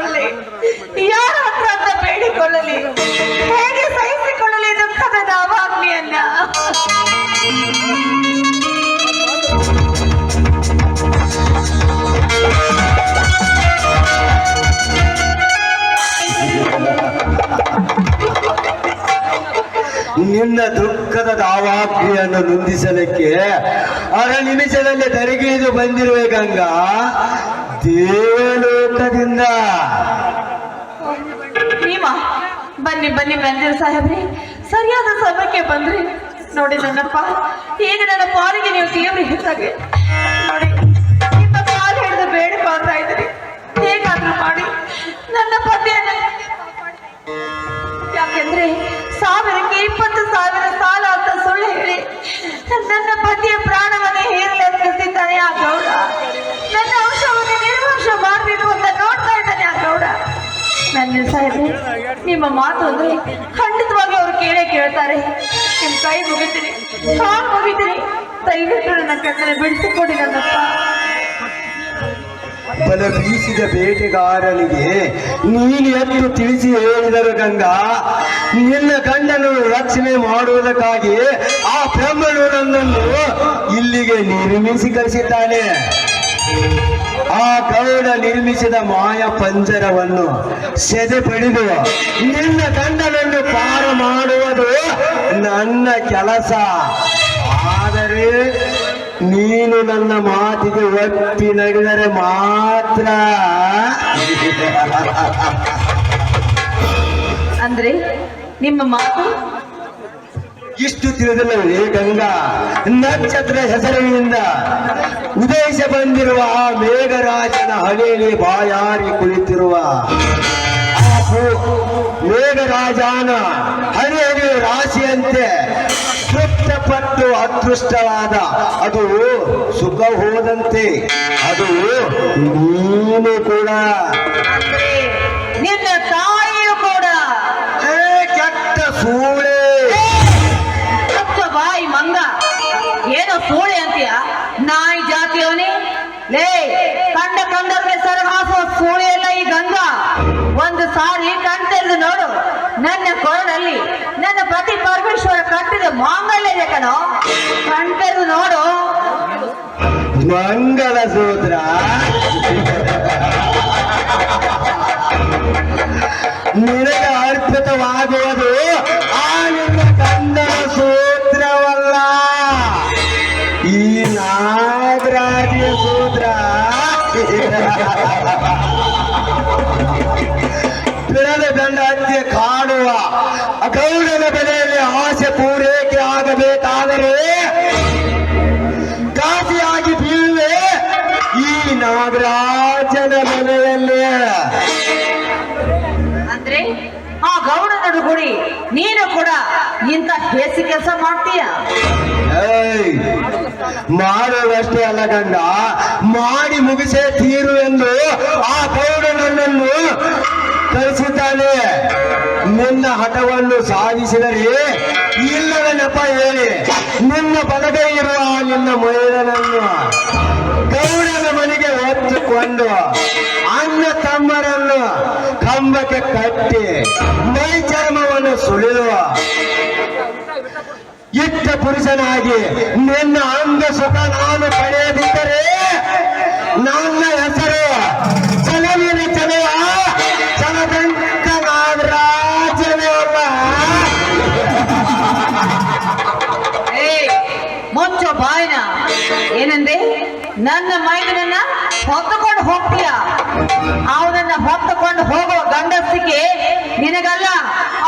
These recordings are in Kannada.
ಬೇಡಿಕೊಳ್ಳಲಿ? ಯಾರ ಹತ್ರ ಅಂತ ಬೇಡಿಕೊಳ್ಳಲಿ? ಹೇಗೆ ಸಹಿಸಿಕೊಳ್ಳಲಿ ದುಃಖದ ದಾವಾಗ್ನಿಯನ್ನ? ನಿನ್ನ ದುಃಖದ ದಾವಾಗ್ನಿಯನ್ನು ನೊಂದಿಸಲಿಕ್ಕೆ ಅರ ನಿಮಿಷದಲ್ಲಿ ದರಿಗಿಳಿದು ಬಂದಿರುವೆ ಗಂಗಾ, ದೇವಲೋಕದಿಂದ. ಬನ್ನಿ ಬನ್ನಿ ಮ್ಯಾನೇಜರ್ ಸಾಹೇಬ್ರಿ, ಸರಿಯಾದ ಸಮಯಕ್ಕೆ ಬಂದ್ರಿ. ನೋಡಿ ನನ್ನಪ್ಪ, ಈಗ ನನ್ನ ಪಾಲಿಗೆ ನೀವು ತೀವ್ರ ಹಿತ್ತಾಗೆ ನೋಡಿ ನಿಮ್ಮ ಕಾಲು ಹಿಡಿದು ಬೇಡಿಕೊಳ್ತಾ ಇದ್ದೀರಿ. ಹೇಗಾದ್ರೂ ಮಾಡಿ ನನ್ನ ಪತಿಯನ್ನ, ಯಾಕೆಂದ್ರೆ 20,000 ಸಾಲ ಅಂತ ಸುಳ್ಳು ಹೇಳಿ ನನ್ನ ಪತಿಯ ಪ್ರಾಣವನ್ನೇ ಹೇರಲೆತ್ತಿದ್ದಾನೆ ಆ ಗೌಡ. ನನ್ನ ಅಂಶವನ್ನೇ ನಿರ್ವಂಶ ಮಾಡಬೇಕು ಅಂತ ನೋಡ್ತಾ ಇದ್ದಾನೆ ಆ ಗೌಡ. ನನ್ನ ಸಾಹೇಬ್ರೆ, ನಿಮ್ಮ ಮಾತು ಅಂದ್ರೆ ಖಂಡಿತವಾಗಿ ಅವರು ಕೇಳ್ತಾರೆ. ನಿಮ್ ಕೈ ಮುಗಿತೀನಿ, ಕಾಲು ಮುಗಿತೀನಿ, ದಯವಿಟ್ಟು ನನ್ನ ಕಣ್ಣಲ್ಲಿ ಬಿಡಿಸಿಕೊಡಿ ನನ್ನಪ್ಪ. ಬಲ ಬೀಸಿದ ಬೇಟೆಗಾರನಿಗೆ ನೀನು ಎಂದು ತಿಳಿಸಿ ಹೇಳಿದರು ಗಂಗಾ. ನಿನ್ನ ಗಂಡನು ರಕ್ಷಣೆ ಮಾಡುವುದಕ್ಕಾಗಿ ಆ ಬ್ರಹ್ಮನು ನನ್ನನ್ನು ಇಲ್ಲಿಗೆ ನಿರ್ಮಿಸಿ ಕಳಿಸಿದ್ದಾನೆ. ಆ ಗೌಡ ನಿರ್ಮಿಸಿದ ಮಾಯ ಪಂಜರವನ್ನು ಸೆದೆ ಪಡೆದು ನಿನ್ನ ಗಂಡನನ್ನು ಪಾರ ಮಾಡುವುದು ನನ್ನ ಕೆಲಸ. ಆದರೆ ನೀನು ನನ್ನ ಮಾತಿಗೆ ಒಪ್ಪಿ ನಡೆದರೆ ಮಾತ್ರ. ಅಂದ್ರೆ ನಿಮ್ಮ ಮಾತು ಇಷ್ಟು ತಿಳಿದಲ್ಲವೇ ಗಂಗಾ? ನಕ್ಷತ್ರ ಹೆಸರಿನಿಂದ ಉದಯಿಸ ಬಂದಿರುವ ಆ ಮೇಘರಾಜನ ಹಣೆಯಲ್ಲಿ ಬಾಯಾರಿ ಕುಳಿತಿರುವ ಆ ಮೇಘರಾಜನ ಹಣೆಯಲ್ಲಿ ರಾಶಿಯಂತೆ ತೃಪ್ತಪಟ್ಟು ಅದೃಷ್ಟವಾದ ಅದು ಸುಖ ಹೋದಂತೆ ಅದು ನೀನು ಕೂಡ. ನಿನ್ನ ತಾಯಿಯು ಕೂಡ. ಕೆಟ್ಟ ಸೂಳೆ, ಬಾಯಿ ಮಂಗ, ಏನೋ ಸೂಳೆ ಅಂತೀಯ? ನಾಯಿ ಜಾತಿಯವನೇ ಲೇ, ಕಂಡವ್ರಿಗೆ ಸರಹಾಸುವ ಸೂಳೆ ಎಲ್ಲ ಈ ಗಂಗಾ. ಒಂದು ಸಾರಿ ಕಣ್ತೆರೆದು ನೋಡು, ನನ್ನ ಕೊರಳಲ್ಲಿ ನನ್ನ ಪತಿ ಪರಮೇಶ್ವರ ಕಟ್ಟಿದ ಮಾಂಗಲ್ಯ ಇದೆ ಕಣೋ. ಕಣ್ತೆರೆದು ನೋಡು. ಮಂಗಲ ಸೂತ್ರ ನಿನಗೆ ಅರ್ಪಿತವಾಗುವುದು ಆ ನಿನ್ನ ಗಂಡನ ಸೂತ್ರವಲ್ಲ, ಈ ನಾಗರಾಜಿಯ ಸೂತ್ರ. ಬಿಡದ ಗಂಡ ಹತ್ಯೆ ಕಾಣುವ ಗೌಡನ ಬೆಲೆಯಲ್ಲಿ ಆಸೆ ಪೂರೈಕೆ ಆಗಬೇಕಾದರೆ ಕಾಸಿಯಾಗಿ ಬೀಳುವೆ ಈ ನಾಗರಾಜನ ಮನೆಯಲ್ಲಿ. ಅಂದ್ರೆ ಆ ಗೌಡನ ಗುಡಿ ನೀನು ಕೂಡ ಇಂಥ ಹೇಸಿ ಕೆಲಸ ಮಾಡ್ತೀಯ? ಮಾಡೋದಷ್ಟೇ ಅಲ್ಲ ಗಂಡ, ಮಾಡಿ ಮುಗಿಸೇ ತೀರು ಎಂದು ಆ ಗೌಡನನ್ನು ಕಳಿಸಿದ್ದಾನೆ. ನಿನ್ನ ಹಠವನ್ನು ಸಾಧಿಸಿದರೆ ಇಲ್ಲದ ನೆಪ ಹೇಳಿ ನಿನ್ನ ಬಲಗೈ ಇರುವ ನಿನ್ನ ಮೈದನನ್ನು ಗೌಡನ ಮನೆಗೆ ಹೊತ್ತುಕೊಂಡು ಅಣ್ಣ ತಮ್ಮರನ್ನು ಕಂಬಕ್ಕೆ ಕಟ್ಟಿ ಮೈ ಚರ್ಮವನ್ನು ಸುಳಿಯುವ ಇಷ್ಟ ಪುರುಷನಾಗಿ ನಿನ್ನ ಅಂಗ ಸುಖ ನಾನು ಪಡೆಯದಿದ್ದರೆ ನನ್ನ ಹೆಸರು ಚಲವಿನ ಚಲವ ಚಲದಂತ ನಾಗರಾಜನೇ ಅಲ್ಲ. ಮುಚ್ಚೋ ಬಾಯಿನ. ಏನಂದೆ? ನನ್ನ ಮೈದನನ್ನ ಹೊತ್ತುಕೊಂಡು ಹೋಗ್ತೀಯ? ಅವನನ್ನ ಹೊತ್ತುಕೊಂಡು ಹೋಗುವ ಗಂಡಸ್ತಿಗೆ ನಿನಗಲ್ಲ,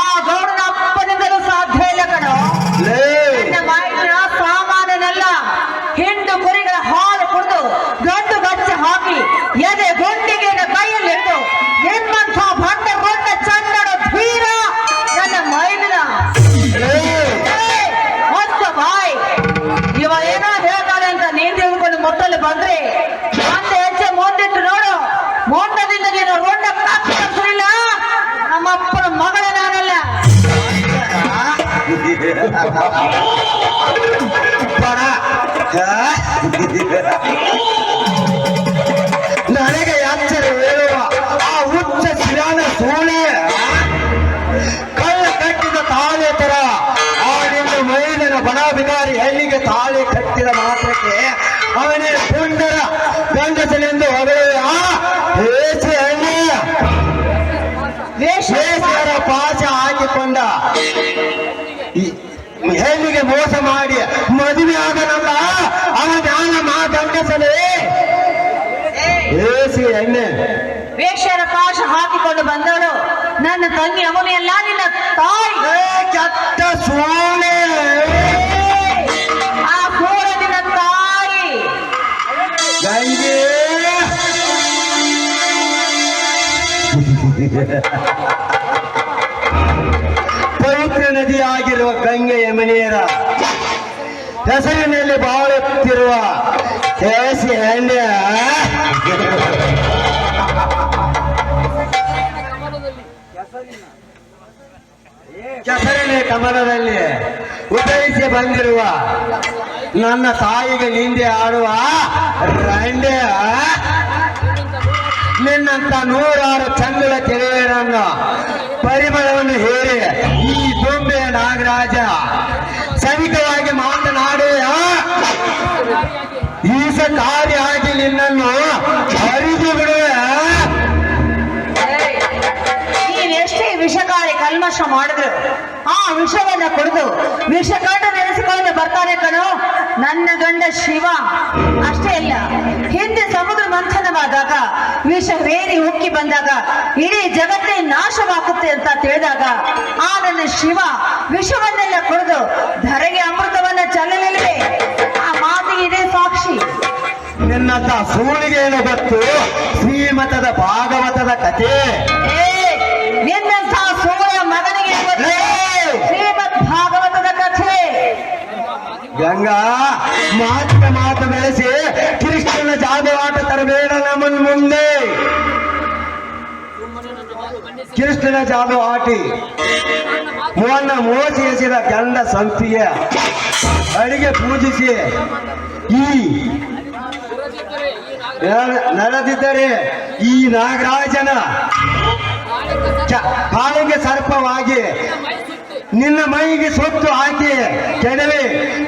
ಆ ಗೌಡನ ಅಪ್ಪನಿಂದಲೂ ಸಾಧ್ಯ ಇಲ್ಲ ಕಣೋ. ನನ್ನ ಮೈದನ ಸಾಮಾನ್ಯನಲ್ಲ. ಹೆಂಡು ಕುರಿಗಳ ಹಾಲು ಕುಡಿದು ಗಂಡು ಬಚ್ಚ ಹಾಕಿ ಎದೆ ಗುಂಡಿಗೆ ಕೈಯಲ್ಲಿ ಇಟ್ಟು ನಿಮ್ಮಂಥ ಭಂಡ ಗೊಂಡ ಚಂದಡ ಧೀರ ನನ್ನ ಮೈದನ. ಮುಚ್ಚೋ ಬಾಯ್. ಇವ ಏನೋ ಹೇಳ್ತಾನೆ ಅಂತ ನೀನ್ ತಿಳ್ಕೊಂಡು ಮೊತ್ತಲ್ಲಿ ಬಂದ್ರೆ ಮತ್ತೆ ಹೆಜ್ಜೆ ಮುಂದಿಟ್ಟು ನೋಡು. ಮೊಂಡದಿಂದ ನೀನು ರೋಡ್ನ ಕಾಪಿಲ್ಲ. ನಮ್ಮಪ್ಪನ ಮಗಳ ನಾನಲ್ಲ. ನನಗೆ ಎಚ್ಚರ ಹೇಳುವ ಆ ಹುಚ್ಚ ಬಂದ ಹೆಣ್ಣಿಗೆ ಮೋಸ ಮಾಡಿ ಮದುವೆ ಆಗನಲ್ಲ ಅವ ಜ್ಞಾನ ಮಾತಂಕಸಲೇ ಏಸಿ ಎಣ್ಣೆ ವೇಶ್ಯರ ಪಾಶ ಹಾಕಿಕೊಂಡು ಬಂದವಳು ನನ್ನ ತಂಗಿ ಅಮುನಿಯಲ್ಲ, ನಿನ್ನ ತಾಯಿ. ಕೆಟ್ಟ ಸೋಳೆ ಆ ಕೂರ ನಿನ್ನ ತಾಯಿ. ಗಂಗೆ ಪವಿತ್ರ ನದಿಯಾಗಿರುವ ಗಂಗೆ ಯಮುನೆಯರ ಹೆಸರಿನಲ್ಲಿ ಬಾಳುತ್ತಿರುವ ಏಸಿ ಎಣ್ಣೆ ಕೆಸರಿನ ಕಮಲದಲ್ಲಿ ಉದಯಿಸಿ ಬಂದಿರುವ ನನ್ನ ತಾಯಿಗೆ ನಿಂದೆ ಆಡುವ ರಂಡೆ ನಿನ್ನಂತ ನೂರಾರು ಚಂಗಳ ಕೆರೆಯರನ್ನು ಪರಿಮಳವನ್ನು ಹೇರಿ ಈ ದುಂಬೆ ನಾಗರಾಜ ಸೈನಿಕವಾಗಿ ಮಾತನಾಡುವ ಈಸಕಾರಿಯಾಗಿ ನಿನ್ನನ್ನು ಹರಿದು ಬಿಡುವೆ. ನೀನೆಷ್ಟೇ ವಿಷಕಾರಿ ಕಲ್ಮಶ ಮಾಡಿದ್ರು ಆ ವಿಷವನ್ನ ಕುಡಿದು ವಿಷಕಂಡ ನೆನೆಸಿಕೊಂಡು ಬರ್ತಾನೆ ಕಣೋ ನನ್ನ ಗಂಡ ಶಿವ. ಅಷ್ಟೇ ಅಲ್ಲ, ಹಿಂದೆ ಸಮುದ್ರ ಮಂಥನವಾದಾಗ ವಿಷವೇರಿ ಉಕ್ಕಿ ಬಂದಾಗ ಇಡೀ ಜಗತ್ತೇ ನಾಶವಾಗುತ್ತೆ ಅಂತ ತಿಳಿದಾಗ ಆ ನನ್ನ ಶಿವ ವಿಷವನ್ನೆಲ್ಲ ಕುಡಿದು ಧರೆಗೆ ಅಮೃತವನ್ನ ಚೆಲ್ಲಲಿಲ್ವೇ? ಆ ಮಾತಿಗೆ ಇದೇ ಸಾಕ್ಷಿ. ನಿನ್ನಂತ ಸೂಳಿಗೆ ಏನು ಗೊತ್ತು ಶ್ರೀಮತದ ಭಾಗವತದ ಕಥೆ? ನಿನ್ನಂಥ ಸೂಳ ಮಗನಿಗೆ ಗೊತ್ತೇ ಶ್ರೀಮದ್ ಭಾಗವತದ ಕಥೆ. ಗಂಗಾ ಮಾತು ಬೆಳೆಸಿ ಕೃಷ್ಣನ ಜಾದವಾಟ ತರಬೇಡ ನಮ್ಮನ್ ಮುಂದೆ. ಕೃಷ್ಣನ ಜಾದು ಆಟಿ ಮೊನ್ನ ಮೋಸಿ ಎಸಿದ ಗಂಡ ಸಂಪಿಗೆ ಅಡಿಗೆ ಪೂಜಿಸಿ ಈ ನಡೆದಿದ್ದರೆ ಈ ನಾಗರಾಜನ ಕಾಲಿಗೆ ಸರ್ಪವಾಗಿ ನಿನ್ನ ಮೈಗೆ ಸೊತ್ತು ಹಾಕಿ ಕೆಡವೆ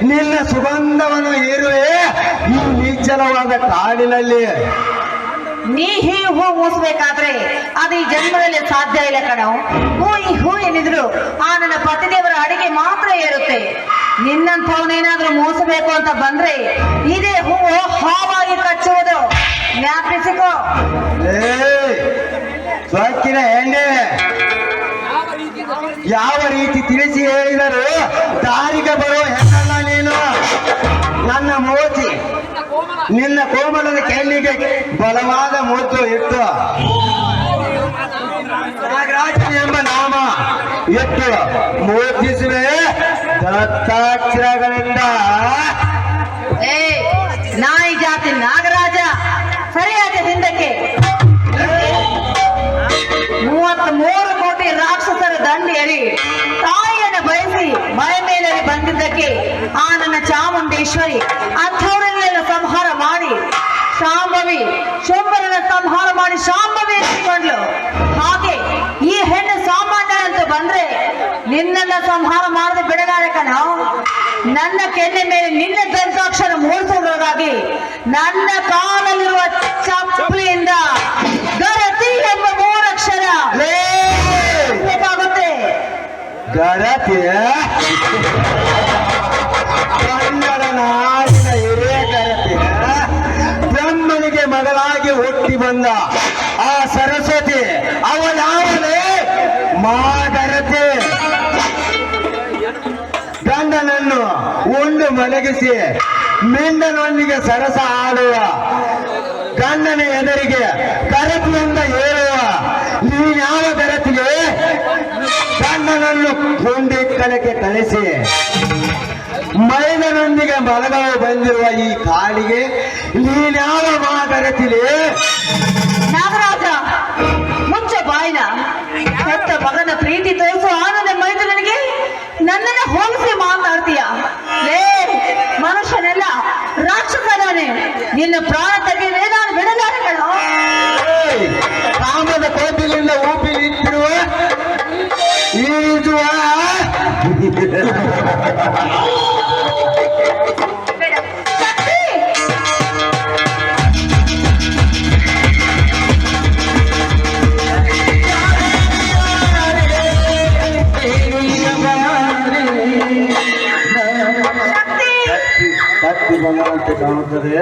ನಿನ್ನ ಸುಗಂಧವನ್ನು ಏರುವೆ ಈ ನಿಚ್ಚಲವಾದ ಕಾಡಿನಲ್ಲಿ. ನೀ ಹೂ ಮೂಸಬೇಕಾದ್ರೆ ಅದು ಈ ಜನ್ಮದಲ್ಲಿ ಸಾಧ್ಯ ಇಲ್ಲ ಕಣೋ. ಹೂ ಏನಿದ್ರು ಆ ನನ್ನ ಪತಿದೇವರ ಅಡಿಗೆ ಮಾತ್ರ ಏರುತ್ತೆ. ನಿನ್ನಂಥವನೇನಾದ್ರೂ ಮೂಸಬೇಕು ಅಂತ ಬಂದ್ರೆ ಇದೇ ಹೂವು ಹಾವಾಗಿ ಕಚ್ಚುವುದು, ಜ್ಞಾಪಿಸಿಕೋ. ಸೊಕ್ಕಿನ ಎಣ್ಣೆ ಯಾವ ರೀತಿ ತಿಳಿಸಿ ಹೇಳಿದರು ದಾರಿಗೆ ಬರೋ ಹೆಣ್ಣಲ್ಲ ನೀನು. ನನ್ನ ಮೋತಿ ನಿನ್ನ ಕೋಮಲದ ಕೆನ್ನಿಗೆ ಬಲವಾದ ಮುತ್ತು ಇಟ್ಟು ನಾಗರಾಜನ ಎಂಬ ನಾಮ ಇಟ್ಟು ಮೋತಿಸುವೆ ದತ್ತಾಕ್ಷರಗಳಿಂದ. ನಾಯಿ ಜಾತಿ ನಾಗರಾಜ ಸರಿಯಾದ ಹಿಂದಕ್ಕೆ 33 ಕೋಟಿ ರಾಕ್ಷಸರ ದಂಡೆಯರಿ ತಾಯಿಯನ್ನು ಬಯಸಿ ಮೈ ಮೇಲೆ ಬಂದಿದ್ದಕ್ಕೆ ಆ ನನ್ನ ಚಾಮುಂಡೇಶ್ವರಿ ಅಂಥವರನ್ನೆಲ್ಲ ಸಂಹಾರ ಮಾಡಿ ಶಾಂಭವಿ ಶುಂಭರನ್ನ ಸಂಹಾರ ಮಾಡಿ ಶಾಂಭವಿ ಎನಿಸಿಕೊಂಡ್ಲು. ಹಾಗೆ ಈ ಹೆಣ್ಣು ಸಾಮಾನ್ಯರಂತೂ ಬಂದ್ರೆ ನಿನ್ನನ್ನ ಸಂಹಾರ ಮಾಡದೆ ಬಿಡಲಾರೆ ಕಣೋ. ನನ್ನ ಕೆನ್ನೆ ಮೇಲೆ ನಿನ್ನ ದಂತಾಕ್ಷರ ಮೂಡಿಸುವುದರಾಗಿ ನನ್ನ ಕಾಲಲ್ಲಿರುವ ಚಪ್ಪಲಿಯಿಂದ ಗರತಿ ಎಂಬ 3 ಅಕ್ಷರ ಬೇಕಾಗುತ್ತೆ. ಗರತಿ ಕನ್ನಡ ನಾಡಿನ ಹಿರಿಯ ಗರತಿ ಬ್ರಹ್ಮನಿಗೆ ಮಗಳಾಗಿ ಹುಟ್ಟಿ ಬಂದ ಆ ಸರಸ್ವತಿ ಅವಳಾವಲೇ ಮಾಗರತಿ. ಗಂಡನನ್ನು ಉಂಡು ಮಲಗಿಸಿ ಮಿಂಡನೊಂದಿಗೆ ಸರಸ ಆಡುವ ಗಂಡನ ಎದುರಿಗೆ ಗರತಿಯಿಂದ ಹೇಳುವ ನೀನ್ಯಾವ ಗರತಿಗೆ ಗಂಡನನ್ನು ಕುಂಡಿಕ್ಕಲಕ್ಕೆ ಕಳಿಸಿ ಮೈದನೊಂದಿಗೆ ಮಲಗಲು ಬಂದಿರುವ ಈ ಕಾಡಿಗೆ ನೀನ್ಯಾವ ಮಾಗರತಿಲಿ? ನಾಗರಾಜ ಮುಚ್ಚ ಬಾಯಿನ ಹೆತ್ತ ಮಗನ ಪ್ರೀತಿ ತೋರಿಸು ಆನಂದ ಮೈದನಿಗೆ ನನ್ನನ್ನ ಹೋಲಿಸಿ ಮಾತಾಡ್ತೀಯ? ಲೇ ಮನುಷ್ಯನೆಲ್ಲ ರಾಕ್ಷಸನಾನೆ, ನಿನ್ನ ಪ್ರಾಣ ತೆಗೆದರೆ ನಾನು ಬಿಡಲಾರೆ ಕಣೋ. ಕಾಮದ ಕೋಪಿಲಿಂದ ಊಪಿ ನಿಂತಿರುವ ಈಜುವ ಶಕ್ತಿ! ಏನು ಕಾಣುತ್ತದೆ